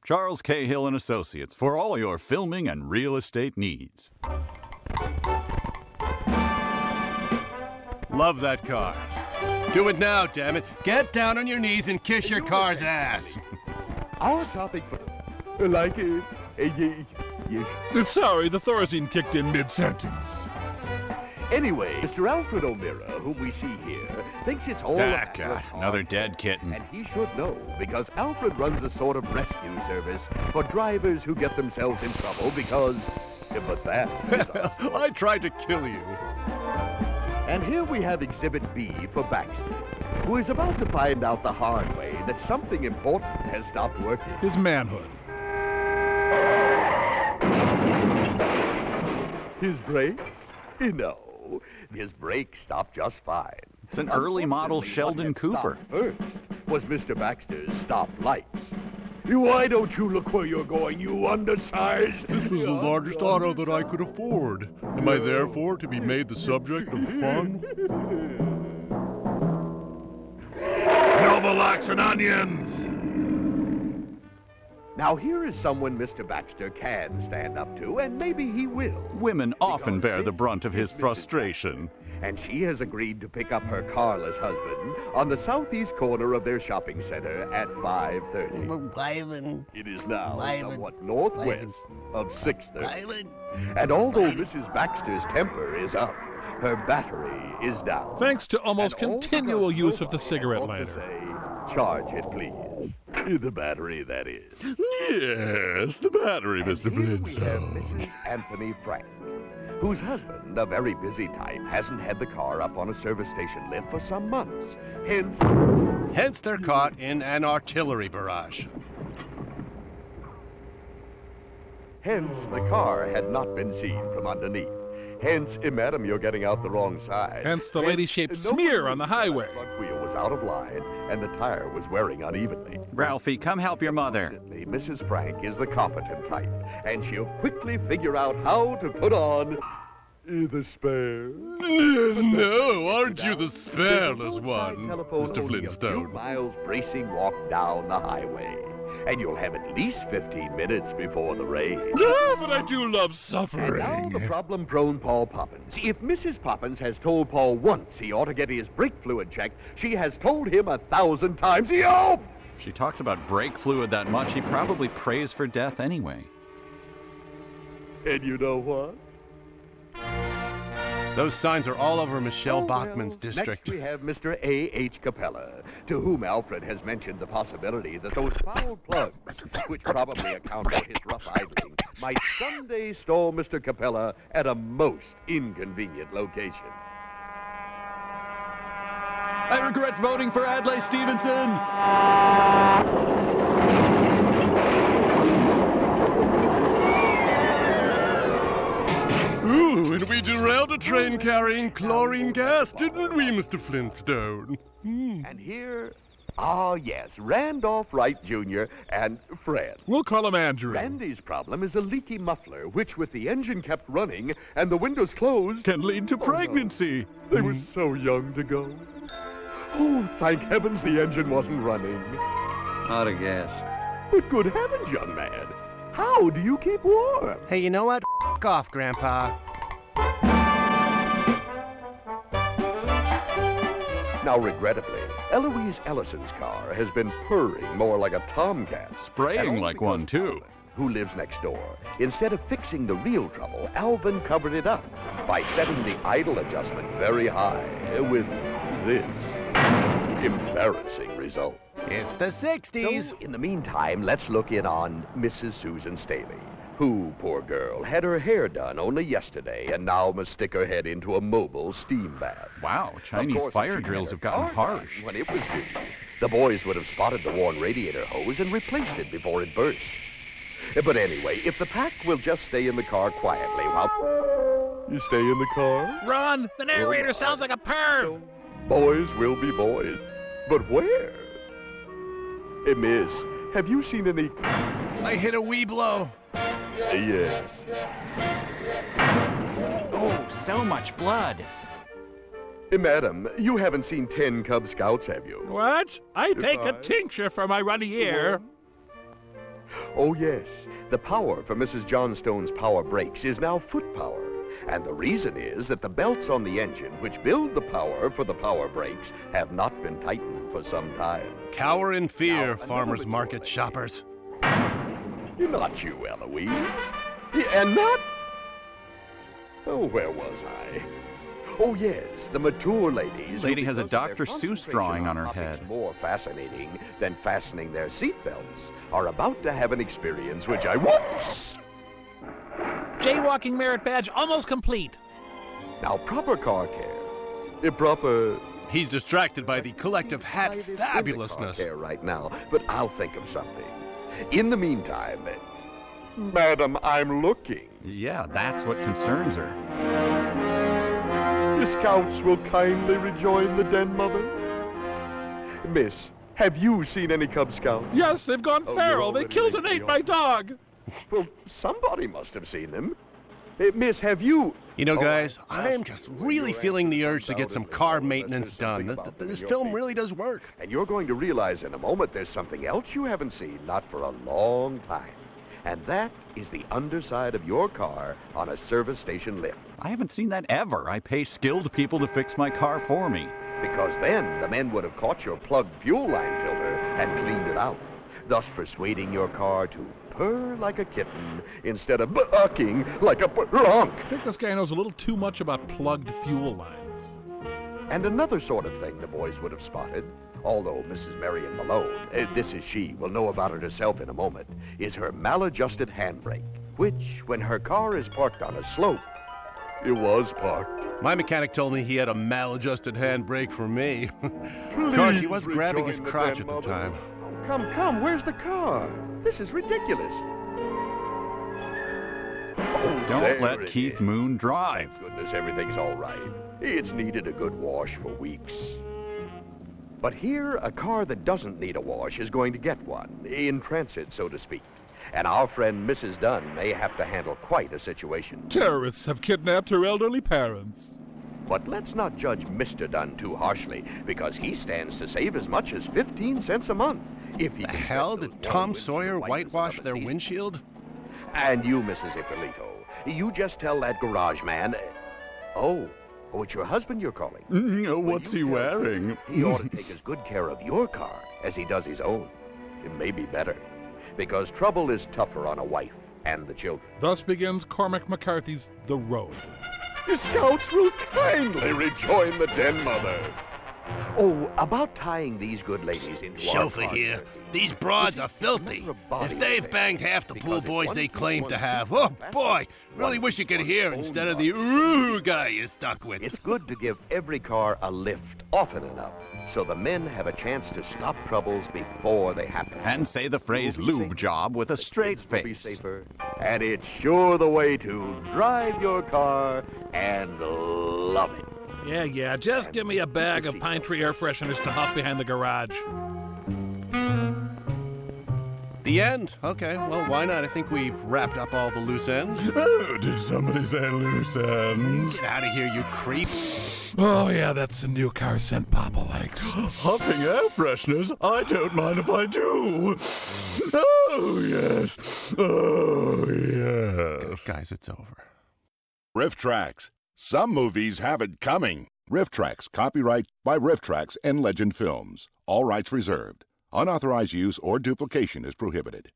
Charles Cahill and Associates, for all your filming and real estate needs. Love that car. Do it now, damn it. Get down on your knees and kiss your car's ass. Our topic for... Like it. Sorry, the Thorazine kicked in mid-sentence. Anyway, Mr. Alfred O'Meara, whom we see here, thinks it's all God, another dead kitten. And he should know, because Alfred runs a sort of rescue service for drivers who get themselves in trouble because... But that... I tried to kill you. And here we have Exhibit B for Baxter, who is about to find out the hard way that something important has stopped working. His manhood. His brakes? No. His brakes stopped just fine. It's an early model Sheldon Cooper. First was Mr. Baxter's stop lights. Why don't you look where you're going, you undersized? This was the largest auto that I could afford. Am I therefore to be made the subject of fun? Novalax and onions! Now here is someone Mr. Baxter can stand up to, and maybe he will. Women often bear the brunt of his frustration. And she has agreed to pick up her carless husband on the southeast corner of their shopping center at 5:30. It is now somewhat northwest of 6:30. And although Mrs. Baxter's temper is up, her battery is down. Thanks to almost continual use of the cigarette lighter. Charge it, please. The battery, that is. Yes, the battery, Mr. Flintstone. Mrs. Anthony Frank, whose husband, a very busy type, hasn't had the car up on a service station lift for some months. Hence they're caught in an artillery barrage. Hence, the car had not been seen from underneath. Hence, madam, you're getting out the wrong side. Hence the lady-shaped smear on the highway. The front wheel was out of line, and the tire was wearing unevenly. Ralphie, come help your mother. Fortunately, Mrs. Frank is the competent type, and she'll quickly figure out how to put on the spare. No, aren't you the spareless one, Mr. Flintstone? A few miles bracing walk down the highway, and you'll have at least 15 minutes before the rain. No, but I do love suffering. And now the problem-prone Paul Poppins. If Mrs. Poppins has told Paul once he ought to get his brake fluid checked, she has told him 1,000 times. Yo! If she talks about brake fluid that much, he probably prays for death anyway. And you know what? Those signs are all over Michelle Bachman's district. Next we have Mr. A.H. Capella, to whom Alfred has mentioned the possibility that those foul plugs, which probably account for his rough idling, might someday stall Mr. Capella at a most inconvenient location. I regret voting for Adlai Stevenson! Ooh, and we derailed a train carrying chlorine gas, didn't we, Mr. Flintstone? And here, yes, Randolph Wright Jr. and Fred. We'll call him Andrew. Randy's problem is a leaky muffler, which with the engine kept running and the windows closed... Can lead to pregnancy. They were so young to go. Oh, thank heavens the engine wasn't running. Out of gas. But good heavens, young man, how do you keep warm? Hey, you know what? F*** off, Grandpa. Now, regrettably, Eloise Ellison's car has been purring more like a tomcat. Spraying like one, too. Who lives next door. Instead of fixing the real trouble, Alvin covered it up by setting the idle adjustment very high with this embarrassing result. It's the 60s. So, in the meantime, let's look in on Mrs. Susan Staley, who, poor girl, had her hair done only yesterday and now must stick her head into a mobile steam bath. Wow, Chinese fire drills have gotten harsh. When it was due, the boys would have spotted the worn radiator hose and replaced it before it burst. But anyway, if the pack will just stay in the car quietly while... You stay in the car? Run! The narrator sounds like a perv! Boys will be boys. But where? Hey, miss, have you seen any... I hit a wee blow. Yes. Oh, so much blood. Madam, you haven't seen 10 Cub Scouts, have you? What? I take a tincture for my runny ear. Oh, yes, the power for Mrs. Johnstone's power brakes is now foot power. And the reason is that the belts on the engine, which build the power for the power brakes, have not been tightened for some time. Cower in fear, Now, farmers another market lady. shoppers. Not you, Eloise. And not... Oh, where was I? Oh, yes, the mature ladies... Lady who, has a because of their Dr. Seuss concentration drawing on her topics head. more fascinating than fastening their seatbelts, are about to have an experience which I... Whoops! Jaywalking merit badge almost complete. Now, proper car care. Proper... He's distracted by the collective hat Life is in the car fabulousness. care right now, but I'll think of something. In the meantime... Madam, I'm looking. Yeah, that's what concerns her. The scouts will kindly rejoin the den, Mother. Miss, have you seen any Cub Scouts? Yes, they've gone Oh, feral. you're They already killed and making ate your- my dog. Well, somebody must have seen them. Miss, have you... You know, Oh, guys, I- I am just really feeling the urge to get some car maintenance done. This film really does work. And you're going to realize in a moment there's something else you haven't seen, not for a long time. And that is the underside of your car on a service station lift. I haven't seen that ever. I pay skilled people to fix my car for me. Because then the men would have caught your plugged fuel line filter and cleaned it out, thus persuading your car to purr like a kitten instead of bucking like a bronc. I think this guy knows a little too much about plugged fuel lines. And another sort of thing the boys would have spotted, although Mrs. Marion Malone, this is she, will know about it herself in a moment, is her maladjusted handbrake, which, when her car is parked on a slope, it was parked. My mechanic told me he had a maladjusted handbrake for me. Of course, he was grabbing his rejoin the crotch den, at the Mother. time. Oh, come, where's the car? This is ridiculous. Oh, Don't there let it Keith is. Moon drive. Thank goodness everything's all right. It's needed a good wash for weeks. But here, a car that doesn't need a wash is going to get one, in transit, so to speak. And our friend Mrs. Dunn may have to handle quite a situation. Terrorists have kidnapped her elderly parents. But let's not judge Mr. Dunn too harshly, because he stands to save as much as 15 cents a month. If he The can hell? get those Did Tom warm Sawyer winter whitewash whites their of the season. windshield? And you, Mrs. Ippolito, you just tell that garage man... Oh, it's your husband you're calling. What's he wearing? He ought to take as good care of your car as he does his own. It may be better, because trouble is tougher on a wife and the children. Thus begins Cormac McCarthy's The Road. The scouts will kindly rejoin the den, Mother. Oh, about tying these good ladies into Chauffeur our car here. carriage. These broads are filthy. If they've banged half the pool boys they claim to have, oh boy, really wish you could hear instead of the ooh guy you're stuck with. It's good to give every car a lift often enough so the men have a chance to stop troubles before they happen. And say the phrase lube job with a straight Kids will be face. safer, and it's sure the way to drive your car and love it. Yeah, just give me a bag of pine tree air fresheners to huff behind the garage. The end? Okay, well, why not? I think we've wrapped up all the loose ends. Oh, did somebody say loose ends? Get out of here, you creep. Oh, yeah, that's the new car scent Papa likes. Huffing air fresheners? I don't mind if I do. Oh, yes. Oh, yes. Guys, it's over. Riff Tracks. Some movies have it coming. Riff Tracks, copyright by Riff Tracks and Legend Films. All rights reserved. Unauthorized use or duplication is prohibited.